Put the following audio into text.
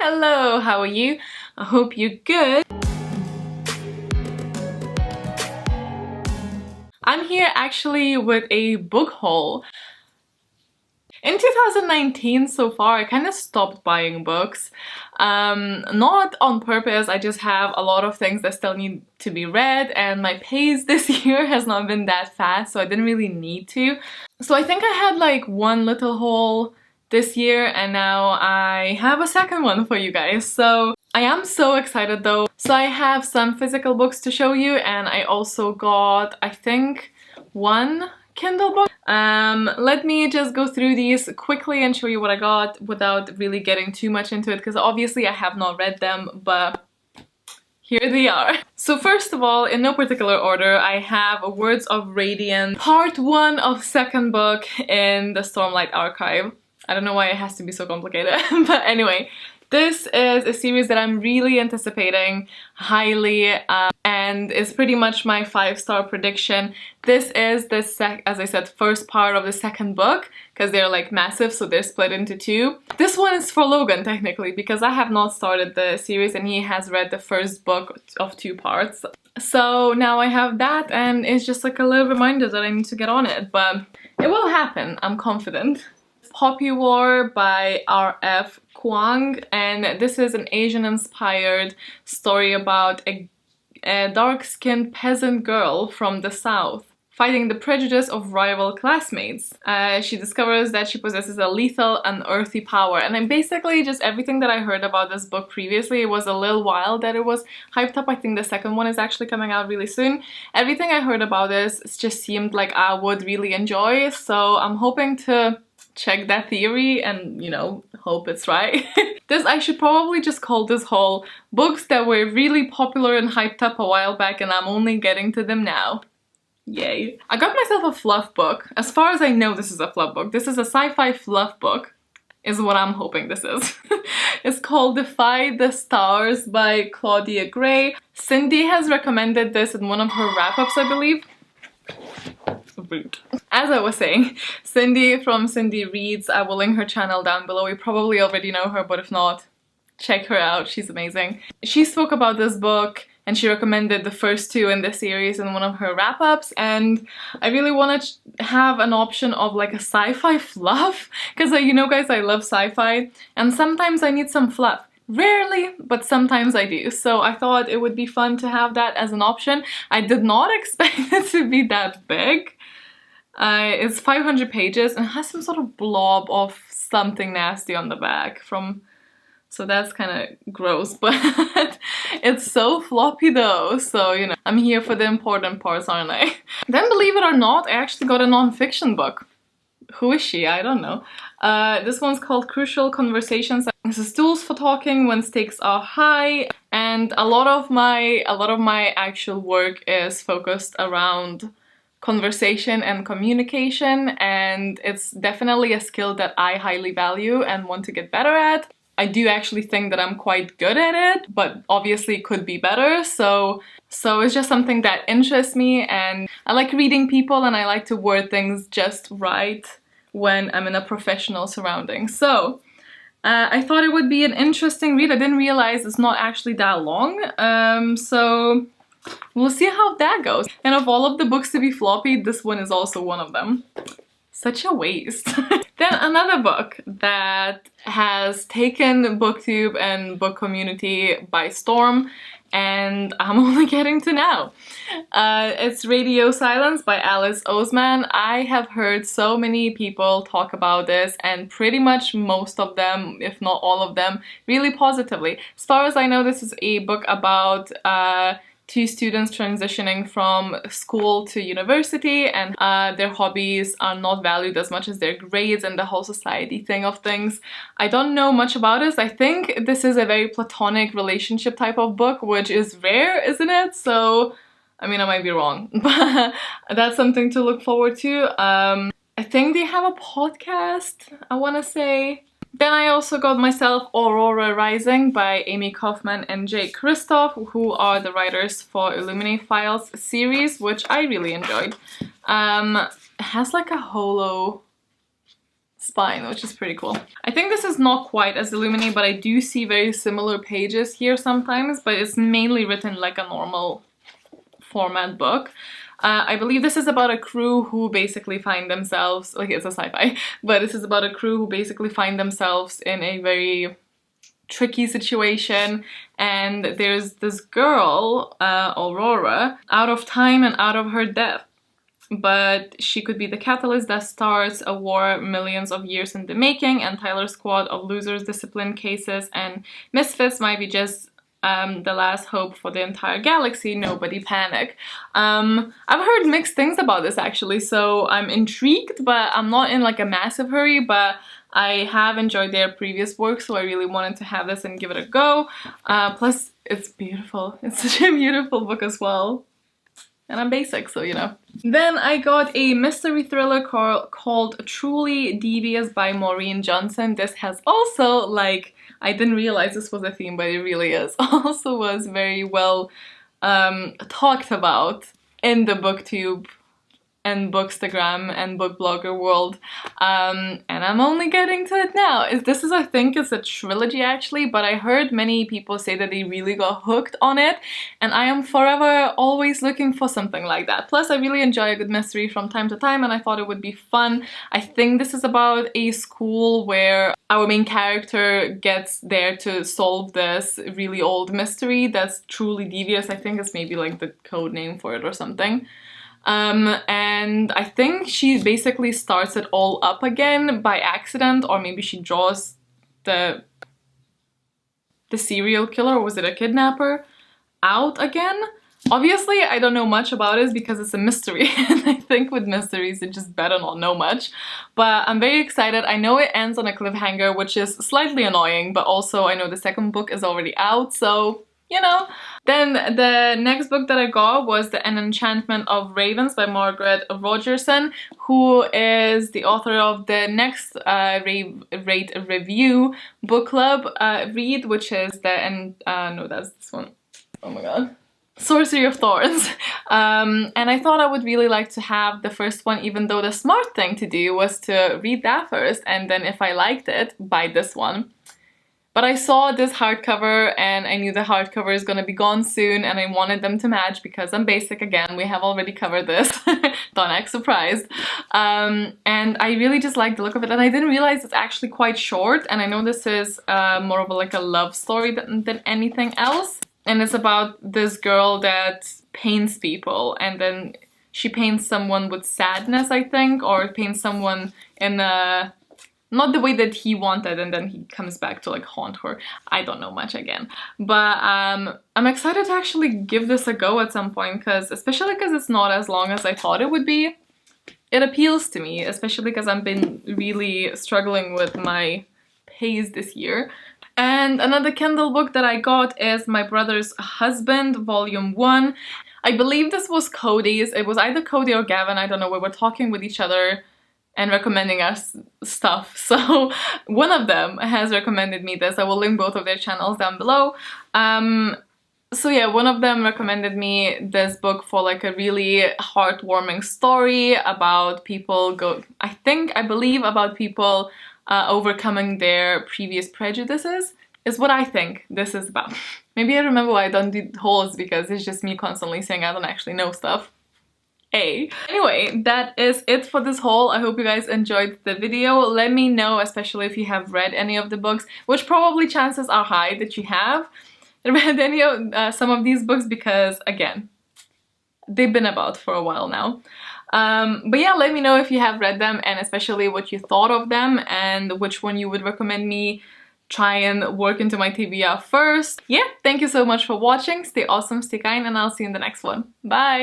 Hello, how are you? I hope you're good. I'm here actually with a book haul. In 2019 so far, I kind of stopped buying books. Not on purpose, I just have a lot of things that still need to be read, and my pace this year has not been that fast, so I didn't really need to. So I think I had like one little haul this year, and now I have a second one for you guys. So I am so excited though. So I have some physical books to show you, and I also got, I think, one Kindle book. Let me just go through these quickly and show you what I got without really getting too much into it, because obviously I have not read them, but here they are. So first of all, in no particular order, I have Words of Radiance, part 1 of second book in the Stormlight Archive. I don't know why it has to be so complicated, but anyway. This is a series that I'm really anticipating highly, and it's pretty much my 5-star prediction. This is the, as I said, first part of the second book, because they're like massive, so they're split into 2. This one is for Logan technically, because I have not started the series and he has read the first book of 2 parts. So now I have that, and it's just like a little reminder that I need to get on it, but it will happen, I'm confident. Poppy War by R.F. Kuang, and this is an Asian-inspired story about a dark-skinned peasant girl from the south fighting the prejudice of rival classmates. She discovers that she possesses a lethal, unearthly power, and then basically just everything that I heard about this book previously, it was a little while that it was hyped up. I think the second one is actually coming out really soon. Everything I heard about this just seemed like I would really enjoy, so I'm hoping to check that theory and, you know, hope it's right. I should probably just call this haul books that were really popular and hyped up a while back and I'm only getting to them now. Yay. I got myself a fluff book. As far as I know, this is a fluff book. This is a sci-fi fluff book, is what I'm hoping this is. It's called Defy the Stars by Claudia Gray. Cindy has recommended this in one of her wrap-ups, I believe. Rude. As I was saying, Cindy from Cindy Reads, I will link her channel down below. You probably already know her, but if not, check her out. She's amazing. She spoke about this book and she recommended the first 2 in this series in one of her wrap-ups, and I really want to have an option of like a sci-fi fluff, because you know guys, I love sci-fi and sometimes I need some fluff. Rarely, but sometimes I do. So I thought it would be fun to have that as an option. I did not expect it to be that big. It's 500 pages and has some sort of blob of something nasty on the back from... So that's kind of gross, but it's so floppy though. So, you know, I'm here for the important parts, aren't I? Then, believe it or not, I actually got a non-fiction book. Who is she? I don't know. This one's called Crucial Conversations. This is tools for talking when stakes are high, and a lot of my actual work is focused around conversation and communication, and it's definitely a skill that I highly value and want to get better at. I do actually think that I'm quite good at it, but obviously could be better, so it's just something that interests me, and I like reading people and I like to word things just right when I'm in a professional surrounding. So I thought it would be an interesting read. I didn't realize it's not actually that long, so we'll see how that goes. And of all of the books to be floppy, this one is also one of them. Such a waste. Then another book that has taken BookTube and book community by storm, and I'm only getting to now. It's Radio Silence by Alice Oseman. I have heard so many people talk about this, and pretty much most of them, if not all of them, really positively. As far as I know, this is a book about 2 students transitioning from school to university, and their hobbies are not valued as much as their grades and the whole society thing of things. I don't know much about this. I think this is a very platonic relationship type of book, which is rare, isn't it? So, I mean, I might be wrong, but that's something to look forward to. I think they have a podcast, I want to say. Then I also got myself Aurora Rising by Amy Kaufman and Jay Kristoff, who are the writers for Illuminate Files series, which I really enjoyed. It has like a holo spine, which is pretty cool. I think this is not quite as illuminated, but I do see very similar pages here sometimes, but it's mainly written like a normal format book. I believe this is about a crew who basically find themselves, like it's a sci-fi, but this is about a crew who basically find themselves in a very tricky situation, and there's this girl, Aurora, out of time and out of her depth. But she could be the catalyst that starts a war millions of years in the making, and Tyler's squad of losers, disciplined cases, and misfits might be just the last hope for the entire galaxy. Nobody panic. I've heard mixed things about this actually, so I'm intrigued, but I'm not in like a massive hurry, but I have enjoyed their previous work, so I really wanted to have this and give it a go. Plus, it's beautiful. It's such a beautiful book as well. And I'm basic, so you know. Then I got a mystery thriller called Truly Devious by Maureen Johnson. This has also, like, I didn't realize this was a theme, but it really is. Also was very well talked about in the booktube and bookstagram and book blogger world, and I'm only getting to it now. This is, I think it's a trilogy actually, but I heard many people say that they really got hooked on it, and I am forever always looking for something like that. Plus I really enjoy a good mystery from time to time, and I thought it would be fun. I think this is about a school where our main character gets there to solve this really old mystery that's truly devious. I think it's maybe like the code name for it or something. And I think she basically starts it all up again by accident, or maybe she draws the serial killer, or was it a kidnapper, out again. Obviously, I don't know much about it because it's a mystery, and I think with mysteries you just better not know much. But I'm very excited. I know it ends on a cliffhanger, which is slightly annoying, but also I know the second book is already out, so you know. Then the next book that I got was The Enchantment of Ravens by Margaret Rogerson, who is the author of the next Rate Review book club read, which is no, that's this one. Oh my god. Sorcery of Thorns. And I thought I would really like to have the first one, even though the smart thing to do was to read that first, and then if I liked it, buy this one. But I saw this hardcover and I knew the hardcover is gonna be gone soon, and I wanted them to match because I'm basic again. We have already covered this. Don't act surprised. And I really just like the look of it, and I didn't realize it's actually quite short, and I know this is more of like a love story than anything else. And it's about this girl that paints people, and then she paints someone with sadness, I think, or paints someone in a not the way that he wanted, and then he comes back to like haunt her. I don't know much again, but I'm excited to actually give this a go at some point, especially because it's not as long as I thought it would be. It appeals to me, especially because I've been really struggling with my pace this year. And another Kindle book that I got is My Brother's Husband, Volume 1. I believe this was Cody's. It was either Cody or Gavin, I don't know. We were talking with each other and recommending us stuff. So one of them has recommended me this. I will link both of their channels down below. So yeah, one of them recommended me this book for like a really heartwarming story about people I believe about people overcoming their previous prejudices, is what I think this is about. Maybe I remember why I don't do hauls, because it's just me constantly saying I don't actually know stuff. Anyway, that is it for this haul. I hope you guys enjoyed the video. Let me know, especially if you have read any of the books, which probably chances are high that you have read any of some of these books, because again, they've been about for a while now. But yeah, let me know if you have read them, and especially what you thought of them, and which one you would recommend me try and work into my TBR first. Yeah, thank you so much for watching. Stay awesome, stay kind, and I'll see you in the next one. Bye!